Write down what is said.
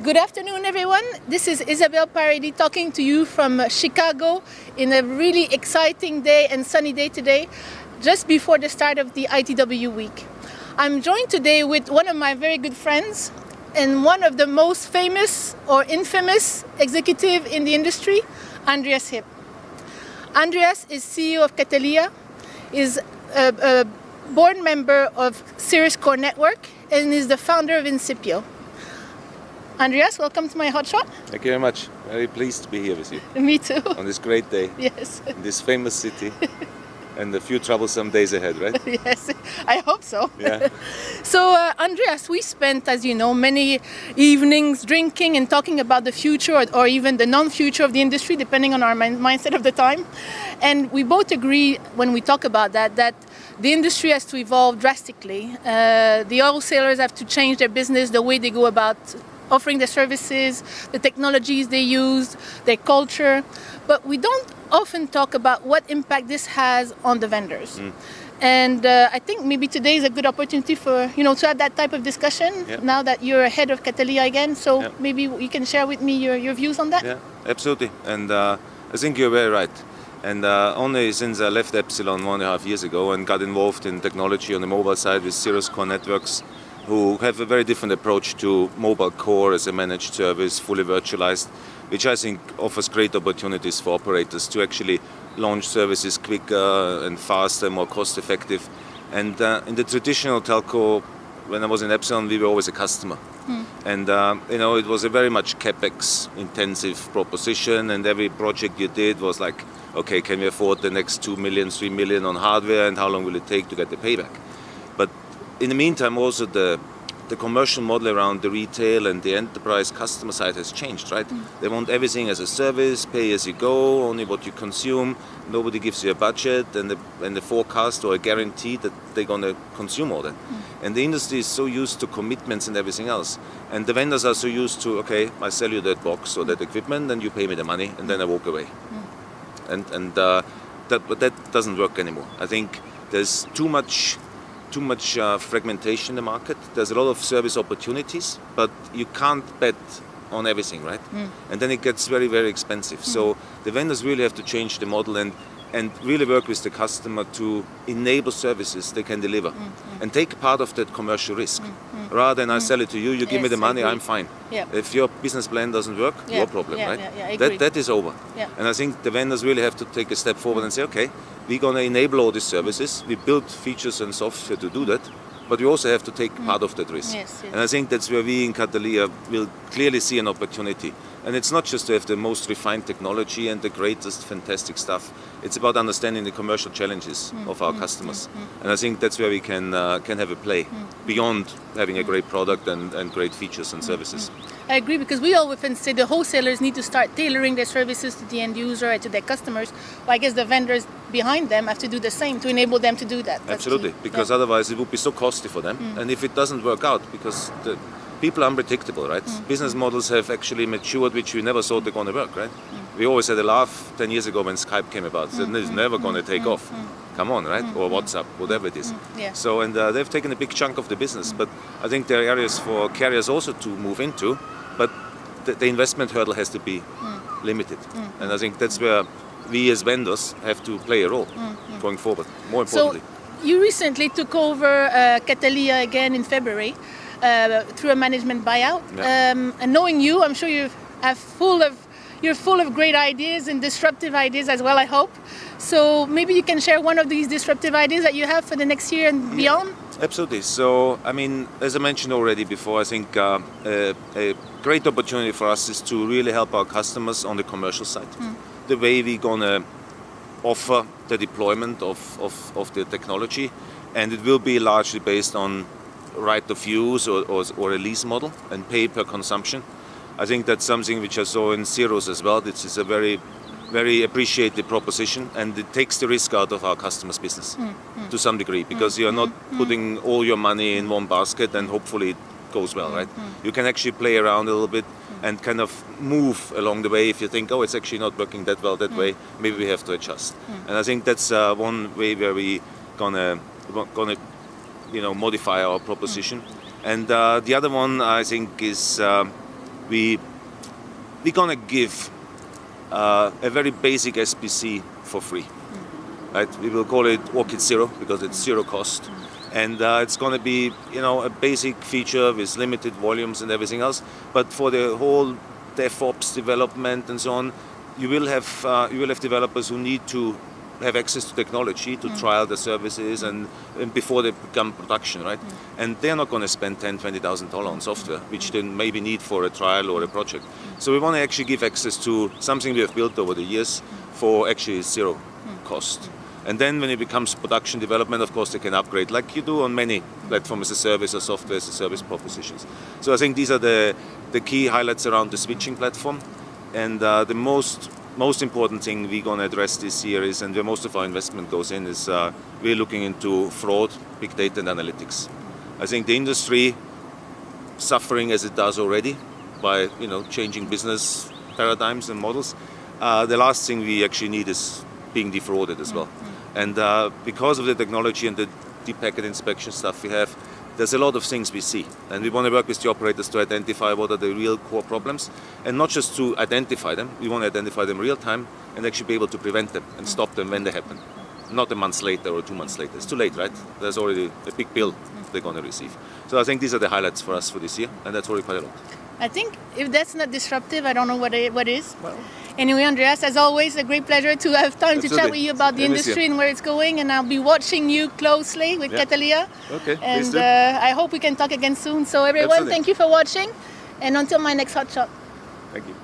Good afternoon, everyone. This is Isabel Parady talking to you from Chicago in a really exciting day and sunny day today, just before the start of the ITW week. I'm joined today with one of my very good friends and one of the most famous or infamous executive in the industry, Andreas Hipp. Andreas is CEO of Cataleya, is a board member of Cirrus Core Network, and is the founder of Incipio. Andreas, welcome to my hotshot. Thank you very much. Very pleased to be here with you. Me too. On this great day. Yes. In this famous city. And a few troublesome days ahead, right? Yes, I hope so. Yeah. So, Andreas, we spent, as you know, many evenings drinking and talking about the future or even the non-future of the industry, depending on our mindset of the time. And we both agree when we talk about that the industry has to evolve drastically. The wholesalers have to change their business, the way they go about offering their services, the technologies they use, their culture. But we don't often talk about what impact this has on the vendors. And I think maybe today is a good opportunity for, to have that type of discussion now that you're head of Cataleya again. So maybe you can share with me your views on that? Yeah, absolutely. And I think you're very right. And only since I left Epsilon 1.5 years ago and got involved in technology on the mobile side with Cirrus Core Networks, who have a very different approach to mobile core as a managed service, fully virtualized, which I think offers great opportunities for operators to actually launch services quicker and faster, more cost effective. And in the traditional telco, when I was in Epsilon, we were always a customer. And it was a very much CapEx intensive proposition, and every project you did was like, okay, can we afford the next 2 million, 3 million on hardware, and how long will it take to get the payback? But in the meantime, also the commercial model around the retail and the enterprise customer side has changed, right? They want everything as a service, pay as you go, only what you consume. Nobody gives you a budget and a forecast or a guarantee that they're going to consume all that. And the industry is so used to commitments and everything else. And the vendors are so used to, okay, I sell you that box or that equipment and you pay me the money and then I walk away. But that doesn't work anymore. I think there's too much fragmentation in the market. There's a lot of service opportunities, but you can't bet on everything, right? And then it gets very, very expensive. So the vendors really have to change the model and really work with the customer to enable services they can deliver and take part of that commercial risk. Rather than I sell it to you, you give me the money, I'm fine. If your business plan doesn't work, your problem, right? I agree. That is over. And I think the vendors really have to take a step forward and say, okay, we're going to enable all these services. We build features and software to do that, but we also have to take part of that risk. And I think that's where we in Cataleya will clearly see an opportunity. And it's not just to have the most refined technology and the greatest fantastic stuff. It's about understanding the commercial challenges of our customers. And I think that's where we can have a play beyond having a great product and great features and services. I agree, because we often say the wholesalers need to start tailoring their services to the end user and to their customers. Well, I guess the vendors behind them have to do the same to enable them to do that. Absolutely, because otherwise it would be so costly for them. And if it doesn't work out, because the people are unpredictable, right? Business models have actually matured, which we never thought they're going to work, right? We always had a laugh 10 years ago when Skype came about. Said, it's never going to take off. Come on, right? Or WhatsApp, whatever it is. So, and they've taken a big chunk of the business. But I think there are areas for carriers also to move into. But the investment hurdle has to be limited. And I think that's where we as vendors have to play a role going forward, more importantly. So you recently took over Cataleya again in February through a management buyout. And knowing you, I'm sure you're full of great ideas and disruptive ideas as well, I hope. So maybe you can share one of these disruptive ideas that you have for the next year and beyond? Absolutely. So, I mean, as I mentioned already before, I think a great opportunity for us is to really help our customers on the commercial side. The way we're going to offer the deployment of the technology, and it will be largely based on right of use or a lease model and pay per consumption. I think that's something which I saw in Cirrus as well. This is a very, very appreciated proposition, and it takes the risk out of our customers' business to some degree, because you're not putting all your money in one basket and hopefully it goes well, right? You can actually play around a little bit and kind of move along the way. If you think, oh, it's actually not working that well that way, maybe we have to adjust. And I think that's one way where we gonna modify our proposition. And the other one, I think, is we're gonna give a very basic SPC for free. Right? We will call it Walk It Zero because it's zero cost. And it's going to be, a basic feature with limited volumes and everything else. But for the whole DevOps development and so on, you will have developers who need to have access to technology to trial the services and before they become production, right? And they're not going to spend $10,000-$20,000 on software, which they maybe need for a trial or a project. So we want to actually give access to something we have built over the years for actually zero cost. And then when it becomes production development, of course, they can upgrade like you do on many platform as a service or software as a service propositions. So I think these are the key highlights around the switching platform. And the most important thing we're going to address this year is, and where most of our investment goes in, is we're looking into fraud, big data and analytics. I think the industry suffering as it does already by changing business paradigms and models. The last thing we actually need is being defrauded as well. And because of the technology and the deep packet inspection stuff we have, there's a lot of things we see. And we want to work with the operators to identify what are the real core problems. And not just to identify them, we want to identify them real time and actually be able to prevent them and stop them when they happen. Not a month later or 2 months later. It's too late, right? There's already a big bill they're going to receive. So I think these are the highlights for us for this year, and that's already quite a lot. I think if that's not disruptive, I don't know what is. Well. Anyway, Andreas, as always, a great pleasure to have time to chat with you about the industry and where it's going. And I'll be watching you closely with Cataleya. Okay. And I hope we can talk again soon. So everyone, thank you for watching. And until my next hot shot. Thank you.